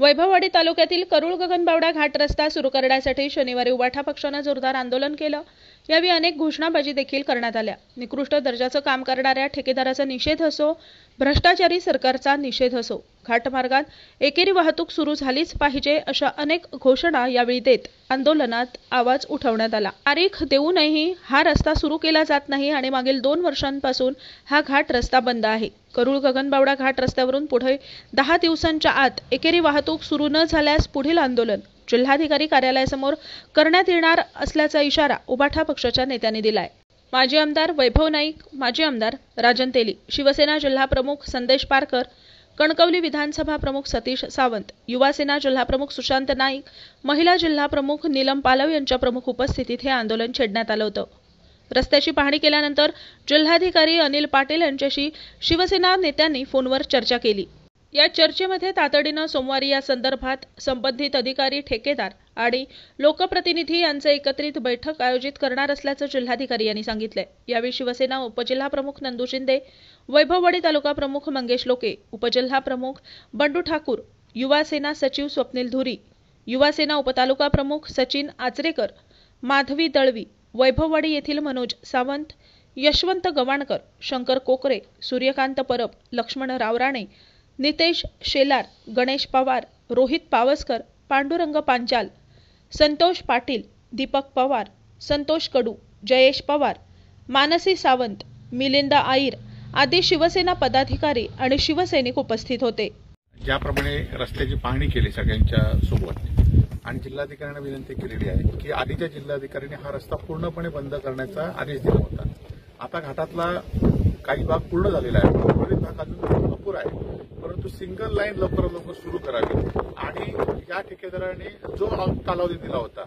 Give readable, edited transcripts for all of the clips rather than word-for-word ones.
वैभववाडी तालुक्यातील करूळ गगनबावडा घाट रस्ता सुरू करण्यासाठी शनिवारी उबाठा पक्षाने जोरदार आंदोलन केलं। यावेळी अनेक घोषणाबाजी देखील करण्यात आल्या। निकृष्ट दर्जाचं काम करणाऱ्या ठेकेदाराचा निषेध असो, भ्रष्टाचारी सरकारचा निषेध असो, घाटमार्गात एकेरी वाहतूक सुरू झालीच पाहिजे अशा अनेक घोषणा यावेळी देत आंदोलनात आवाज उठवण्यात आला। तारीख देऊनही हा रस्ता सुरू केला जात नाही आणि मागील 2 वर्षांपासून हा घाट रस्ता बंद आहे। करूळ गगनबावडा घाट रस्त्यावरून पुढे 10 दिवसांच्या आत एकेरी वाहतूक सुरू न झाल्यास पुढील आंदोलन जिल्हाधिकारी कार्यालयासमोर करण्यात येणार असल्याचा इशारा उबाठा पक्षाच्या नेत्यांनी दिलाय। माजी आमदार वैभव नाईक, माजी आमदार राजन तेली, शिवसेना जिल्हा प्रमुख संदेश पारकर, कणकवली विधानसभा प्रमुख सतीश सावंत, युवा सेना जिल्हा प्रमुख सुशांत नाईक, महिला जिल्हा प्रमुख नीलम पालव यांच्या प्रमुख उपस्थितीत हे आंदोलन छेडण्यात आलं होतं। रस्त्याची पाहणी केल्यानंतर जिल्हाधिकारी अनिल पाटील यांच्याशी शिवसेना नेत्यांनी फोनवर चर्चा केली। या चर्चेमध्ये तातडीने सोमवारी या संदर्भात संबंधित अधिकारी, ठेकेदार आणि लोकप्रतिनिधी यांचे एकत्रित बैठक आयोजित करणार असल्याचं जिल्हाधिकारी यांनी सांगितले। यावेळी शिवसेना उपजिल्हा प्रमुख नंदू शिंदे, वैभववाडी तालुका प्रमुख मंगेश लोके, उपजिल्हा प्रमुख बंडू ठाकूर, युवा सेना सचिव स्वप्नील धुरी, युवा सेना उपतालुका प्रमुख सचिन आचरेकर, माधवी दळवी, वैभववाडी येथील मनोज सावंत, यशवंत गवाणकर, शंकर कोकरे, सूर्यकांत परब, लक्ष्मण रावराणे, नितेश शेलार, गणेश पवार, रोहित पावसकर, पांडुरंग पांचाल, संतोष पाटील, दीपक पवार, संतोष कडू, जयेश पवार, मानसी सावंत, मिलिंद आईर आदी शिवसेना पदाधिकारी आणि शिवसैनिक उपस्थित होते। ज्याप्रमाणे रस्त्याची पाहणी केली सगळ्यांच्या सोबत आणि जिल्हाधिकाऱ्यांना विनंती केलेली आहे की आधीच्या जिल्हाधिकाऱ्यांनी हा रस्ता पूर्णपणे बंद करण्याचा आदेश दिला होता। आता घाटातला काही भाग पूर्ण झालेला आहे, उर्वरित भाग अजून अपुरा आहे, परंतु सिंगल लाईन लवकरात लवकर सुरू करावी आणि या ठेकेदाराने जो कालावधी दिला होता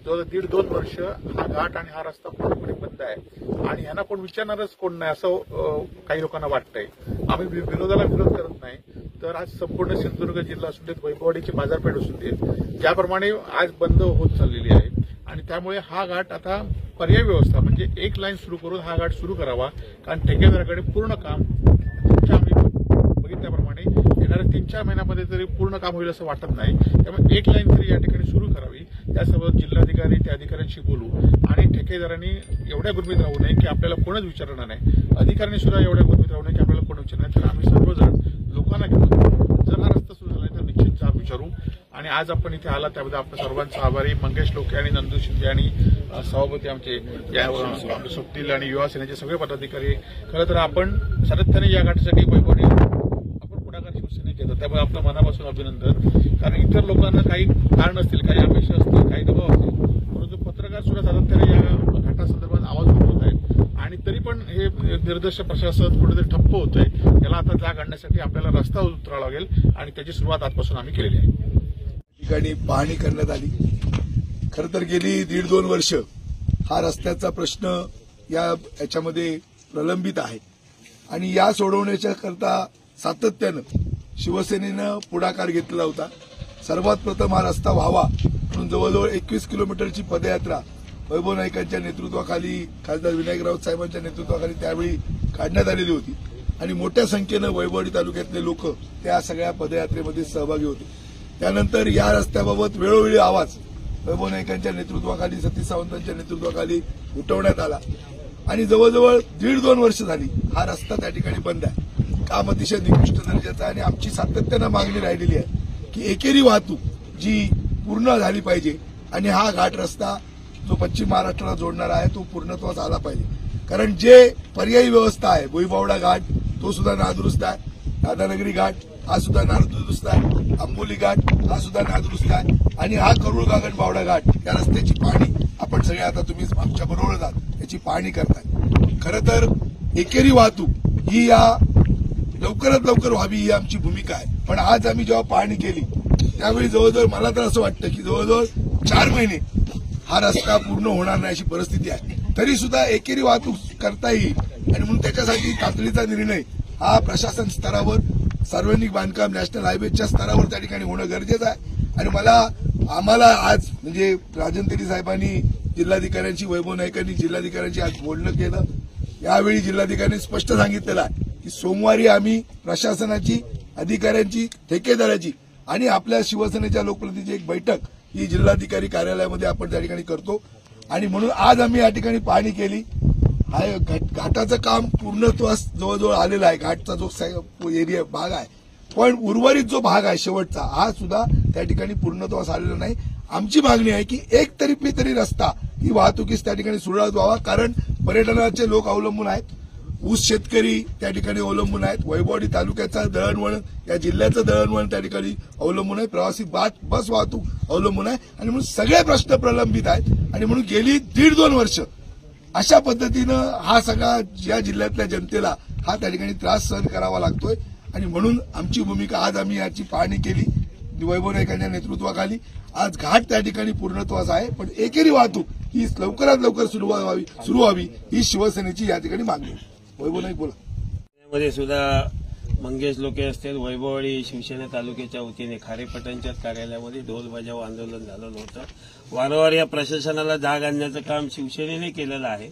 जो 1.5-2 वर्ष हा घाट आणि हा रस्ता पूर्णपणे बंद आहे आणि ह्यांना कोण विचारणारच कोण नाही असं काही लोकांना वाटतंय। आम्ही विरोधाला विरोध करत नाही, तर आज संपूर्ण सिंधुदुर्ग जिल्हा असू देत, वैभववाडीची बाजारपेठ असू देत, ज्याप्रमाणे आज बंद होत चाललेली आहे आणि त्यामुळे हा घाट आता पर्यायी व्यवस्था म्हणजे एक लाईन सुरू करून हा घाट सुरू करावा, कारण ठेकेदाराकडे पूर्ण काम आम्ही बघितल्याप्रमाणे येणाऱ्या 3-4 महिन्यामध्ये तरी पूर्ण काम होईल असं वाटत नाही। त्यामुळे एक लाईन तरी या ठिकाणी सुरू करावी। त्यासोबत जिल्हाधिकारी त्या अधिकाऱ्यांशी बोलू आणि ठेकेदारांनी एवढ्या गुरमीत राहू नये की आपल्याला कोणच विचारणार नाही, अधिकाऱ्यांनी सुद्धा एवढ्या गुरमीत राहू नये की आपल्याला कोण विचारणार नाही। तर आम्ही सर्वजण लोकांना घेऊन जर हा रस्ता सुरू झाला तर निश्चित जाब विचारू आणि आज आपण इथे आला त्याबद्दल आपल्या सर्वांचा आभारी। मंगेश लोके आणि नंदू शिंदे आणि सभापती आमचे स्वप्नील आणि युवा सेनेचे सगळे पदाधिकारी, खरं तर आपण सातत्याने या घाटासाठी वैभववाडी आपण पुढाकार शिवसेनेत घेतो, त्यामुळे आपलं मनापासून अभिनंदन। कारण इतर लोकांना काही कारण असतील, काही अपेक्षा असतील, काही दबाव असतील, परंतु पत्रकार सुद्धा सातत्याने या घाटासंदर्भात आवाज उठवत आहेत आणि तरी पण हे निर्दोष प्रशासन कुठेतरी ठप्प होत आहे। याला आता जाग आणण्यासाठी आपल्याला रस्ता उतरावा लागेल आणि त्याची सुरुवात आजपासून आम्ही केलेली आहे। ठिकाणी पाहणी करण्यात आली। खरं तर गेली 1.5-2 वर्ष हा रस्त्याचा प्रश्न याच्यामध्ये प्रलंबित आहे आणि या सोडवण्याच्या करता सातत्यानं शिवसेनेनं पुढाकार घेतला होता। सर्वात प्रथम हा रस्ता व्हावा म्हणून जवळजवळ 21 किलोमीटरची पदयात्रा वैभव नाईकांच्या नेतृत्वाखाली, खासदार विनायक राऊत साहेबांच्या नेतृत्वाखाली त्यावेळी काढण्यात आलेली होती आणि मोठ्या संख्येनं वैभववाडी तालुक्यातले लोक त्या सगळ्या पदयात्रेमध्ये सहभागी होते। त्यानंतर या रस्त्याबाबत वेळोवेळी आवाज वैभव नाईकांच्या नेतृत्वाखाली, सतीश सावंतांच्या नेतृत्वाखाली उठवण्यात आला आणि जवळजवळ 1.5-2 वर्ष झाली हा रस्ता त्या ठिकाणी बंद आहे। काम अतिशय निकृष्ट दर्जाचा आणि आमची सातत्यानं मागणी राहिलेली आहे की एकेरी वाहतूक जी पूर्ण झाली पाहिजे आणि हा घाट रस्ता जो पश्चिम महाराष्ट्राला जोडणारा आहे तो पूर्णत्वास आला पाहिजे। कारण जे पर्यायी व्यवस्था आहे, भुईबावडा घाट तो सुद्धा नादुरुस्त आहे, दादानगरी घाट हा सुद्धा नादुरुस्त आहे, आंबोली घाट हा सुद्धा नादुरुस्त आहे आणि हा करूळ गगनबावडा घाट या रस्त्याची पाहणी आपण सगळे आता तुम्ही आमच्या बरोबर जात याची पाहणी करताय। खरं तर एकेरी वाहतूक ही या लवकरात लवकर व्हावी ही आमची भूमिका आहे, पण आज आम्ही जेव्हा पाहणी केली त्यावेळी जवळजवळ मला तर असं वाटतं की जवळजवळ 4 महिने हा रस्ता पूर्ण होणार नाही अशी परिस्थिती आहे। तरी सुद्धा एकेरी वाहतूक करता येईल आणि म्हणून त्याच्यासाठी तातडीचा निर्णय हा प्रशासन स्तरावर, सार्वजनिक बांधकाम नॅशनल हायवेच्या स्तरावर त्या ठिकाणी होणं गरजेचं आहे। आणि आम्हाला आज म्हणजे राजन तेली साहेबांनी जिल्हाधिकाऱ्यांची, वैभव नाईकांनी जिल्हाधिकाऱ्यांची आज बोलणं केलं। यावेळी जिल्हाधिकाऱ्यांनी स्पष्ट सांगितलेलं आहे की सोमवारी आम्ही प्रशासनाची, अधिकाऱ्यांची, ठेकेदाराची आणि आपल्या शिवसेनेच्या लोकप्रतिनिधीची एक बैठक ही जिल्हाधिकारी कार्यालयामध्ये आपण त्या ठिकाणी करतो आणि म्हणून आज आम्ही या ठिकाणी पाहणी केली। हा घाटाचं काम पूर्णत्वास जवळजवळ आलेलं आहे। घाटचा जो एरिया भाग आहे, पण उर्वरित जो भाग आहे शेवटचा, हा सुद्धा त्या ठिकाणी पूर्णत्वास आलेला नाही। आमची मागणी आहे की एक तरी रस्ता ही वाहतुकीस त्या ठिकाणी सुरळीत व्हावा, कारण पर्यटनाचे लोक अवलंबून आहेत, ऊस शेतकरी त्या ठिकाणी अवलंबून आहेत, वैभववाडी तालुक्याचा दळणवळण, या जिल्ह्याचं दळणवळण त्या ठिकाणी अवलंबून आहे, प्रवासी बस वाहतूक अवलंबून आहे आणि म्हणून सगळे प्रश्न प्रलंबित आहेत आणि म्हणून गेली 1.5-2 वर्ष अशा पद्धतीनं हा सगळा या जिल्ह्यातल्या जनतेला हा त्या ठिकाणी त्रास सहन करावा लागतोय आणि म्हणून आमची भूमिका आज आम्ही याची पाहणी केली वैभव नाईकांच्या नेतृत्वाखाली। आज घाट त्या ठिकाणी पूर्णत्वास आहे, पण एकेरी वाहतूक ही लवकरात लवकर सुरू व्हावी ही शिवसेनेची या ठिकाणी मागणी आहे। वैभव नाईक बोला। मध्ये सुद्धा मंगेश लोके असतील, वैभववाडी शिवसेना तालुक्याच्या वतीने खारेपटणच्या कार्यालयामध्ये ढोल बजाव आंदोलन झालेलं होतं। वारंवार या प्रशासनाला जाग आणण्याचं काम शिवसेनेने केलेलं आहे,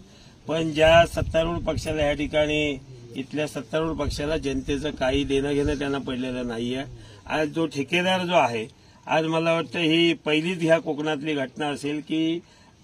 पण ज्या सत्तारूढ पक्षाला या ठिकाणी इथल्या सत्तारूढ पक्षाला जनतेचं काही देणं घेणं त्यांना पडलेलं नाहीये। आज जो ठेकेदार जो आहे, आज मला वाटतं ही पहिलीच ह्या कोकणातली घटना असेल की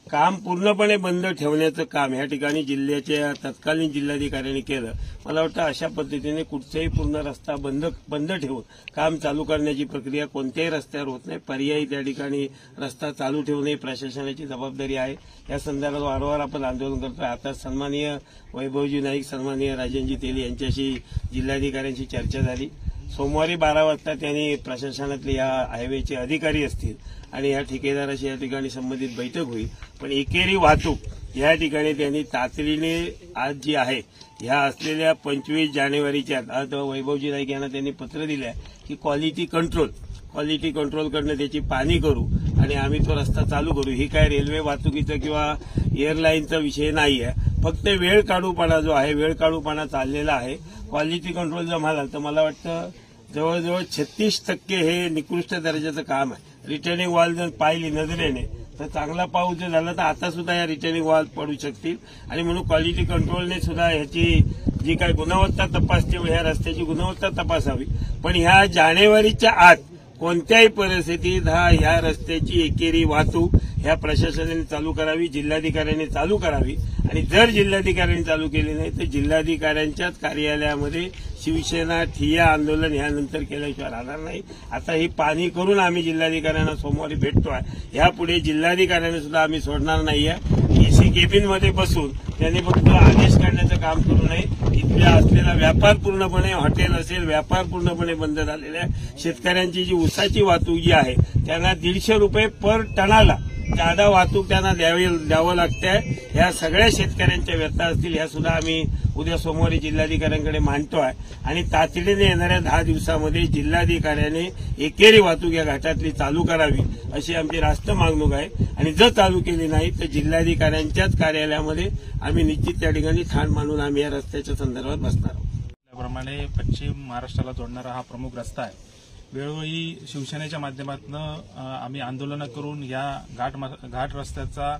काम पूर्णपणे बंद ठेवण्याचं काम या ठिकाणी जिल्ह्याच्या तत्कालीन जिल्हाधिकाऱ्यांनी केलं। मला वाटतं अशा पद्धतीने कुठचाही पूर्ण रस्ता बंद ठेवून काम चालू करण्याची प्रक्रिया कोणत्याही रस्त्यावर होत नाही। पर्यायी त्या ठिकाणी रस्ता चालू ठेवणे प्रशासनाची जबाबदारी आहे। या संदर्भात वारंवार आपण आंदोलन करतोय। आता सन्माननीय वैभवजी नाईक, सन्माननीय राजनजी तेली यांच्याशी जिल्हाधिकाऱ्यांशी चर्चा झाली। सोमवारी 12 वाजता त्यांनी प्रशासनातले या हायवेचे अधिकारी असतील आणि या ठेकेदाराशी या ठिकाणी संबंधित बैठक होईल, पण एकेरी वाहतूक या ठिकाणी त्यांनी तातडीने आज जी आहे ह्या असलेल्या 25 जानेवारीच्या आज वैभवजी नाईक यांना त्यांनी पत्र दिलं आहे की क्वालिटी कंट्रोल करणं, त्याची पाहणी करू आणि आम्ही तो रस्ता चालू करू। ही काय रेल्वे वाहतुकीचा किंवा एअरलाईनचा विषय नाही आहे, फक्त वेळ काढूपणा जो आहे, वेळ काढूपणा चाललेला आहे। क्वालिटी कंट्रोल जर म्हणाल तर मला वाटतं जवळजवळ 36% हे निकृष्ट दर्जाचं काम आहे। रिटर्निंग वॉल जर पाहिली नजरेने तर चांगला पाऊस जर झाला तर आता सुद्धा या रिटर्निंग वॉल पडू शकतील आणि म्हणून क्वालिटी कंट्रोलने सुद्धा ह्याची जी काही गुणवत्ता तपासते ह्या रस्त्याची गुणवत्ता तपासावी। पण ह्या जानेवारीच्या आत कोणत्याही परिस्थितीत ह्या रस्त्याची एकेरी वाहतूक ह्या प्रशासनाने चालू करावी, जिल्हाधिकाऱ्यांनी चालू करावी आणि जर जिल्हाधिकाऱ्यांनी चालू केली नाही तर जिल्हाधिकाऱ्यांच्याच कार्यालयामध्ये शिवसेना ठिय्या आंदोलन ह्यानंतर केल्याशिवाय राहणार नाही। आता ही पाहणी करून आम्ही जिल्हाधिकाऱ्यांना सोमवारी भेटतोय। यापुढे जिल्हाधिकाऱ्यांना सुद्धा आम्ही सोडणार नाहीये। एसी केबिनमध्ये बसून त्यांनी फक्त आदेश काढण्याचं काम करू नये। इथल्या असलेला व्यापार पूर्णपणे, हॉटेल असेल, व्यापार पूर्णपणे बंद झालेला आहे। शेतकऱ्यांची जी ऊसाची वाहतूक जी आहे त्यांना 150 रुपये पर टनाला जादा वाहतूक त्यांना द्यावं लागतंय। ह्या सगळ्या शेतकऱ्यांच्या व्यथा असतील ह्या सुद्धा आम्ही उद्या सोमवारी जिल्हाधिकाऱ्यांकडे मांडतोय आणि तातडीने येणाऱ्या 10 दिवसामध्ये जिल्हाधिकाऱ्याने एकेरी वाहतूक या घाटातली चालू करावी अशी आमची रास्त मागणूक आहे आणि जर चालू केली नाही तर जिल्हाधिकाऱ्यांच्याच कार्यालयामध्ये आम्ही निश्चित त्या ठिकाणी ठाण मांडून आम्ही या रस्त्याच्या संदर्भात बसणार आहोत। त्याप्रमाणे पश्चिम महाराष्ट्राला जोडणारा हा प्रमुख रस्ता आहे। वेळोवेळी शिवसेनेच्या माध्यमातून आम्ही आंदोलनं करून या घाट रस्त्याचा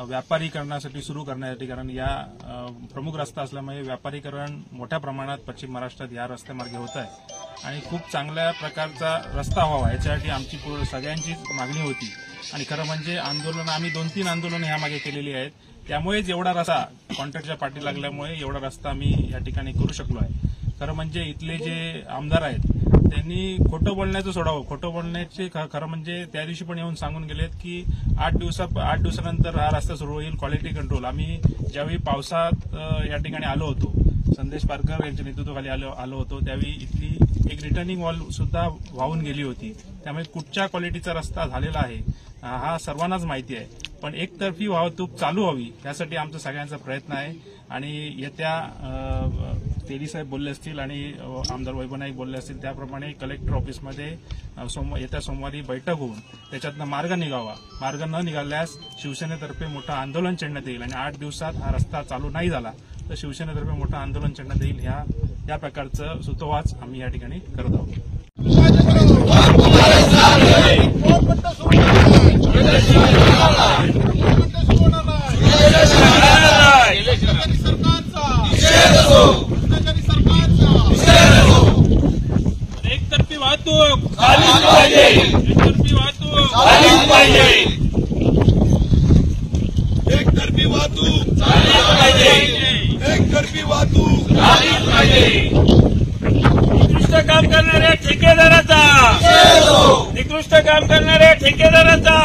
व्यापारीकरणासाठी सुरू करण्यासाठी, कारण या प्रमुख रस्ता असल्यामुळे व्यापारीकरण मोठ्या प्रमाणात पश्चिम महाराष्ट्रात या रस्त्यामार्गे होत आहे आणि खूप चांगल्या प्रकारचा रस्ता व्हावा याच्यासाठी आमची सगळ्यांचीच मागणी होती आणि खरं म्हणजे आम्ही 2-3 आंदोलनं ह्यामागे केलेली आहेत। त्यामुळेच एवढा रस्ता कॉन्ट्रॅक्टच्या पाठी लागल्यामुळे एवढा रस्ता आम्ही या ठिकाणी करू शकलो आहे। खरं म्हणजे इथले जे आमदार आहेत त्यांनी खोटं बोलण्याचं सोडावं। खोटं बोलण्याचे खरं म्हणजे त्या दिवशी पण येऊन सांगून गेलेत की 8 दिवसानंतर हा रस्ता सुरू होईल, क्वालिटी कंट्रोल। आम्ही ज्यावेळी पावसात या ठिकाणी आलो होतो, संदेश पारकर यांच्या नेतृत्वाखाली आलो होतो, त्यावेळी इथली एक रिटर्निंग वॉल सुद्धा वाहून गेली होती। त्यामुळे कुठच्या क्वालिटीचा रस्ता झालेला आहे हा सर्वांनाच माहिती आहे, पण एकतर्फी वाहतूक चालू व्हावी यासाठी आमचा सगळ्यांचा प्रयत्न आहे आणि येत्या तेली साहेब बोलले असतील आणि आमदार वैभव नाईक बोलले असतील त्याप्रमाणे कलेक्टर ऑफिसमध्ये येत्या सोमवारी बैठक होऊन त्याच्यातनं मार्ग निघावा। मार्ग न निघाल्यास शिवसेनेतर्फे मोठं आंदोलन छेडण्यात येईल आणि 8 दिवसात हा रस्ता चालू नाही झाला तर शिवसेनेतर्फे मोठं आंदोलन छेडण्यात येईल। या प्रकारचं सुतोवाच आम्ही या ठिकाणी करत आहोत। एकतर्फी वाहतूक वाहतूक झालीच पाहिजे, एकतर्फी वाहतूक झालीच पाहिजे, एकतर्फी वाहतूक झालीच पाहिजे, एकतर्फी वाहतूक झालीच पाहिजे. निकृष्ट काम करणाऱ्या ठेकेदाराचा, निकृष्ट काम करणाऱ्या ठेकेदाराचा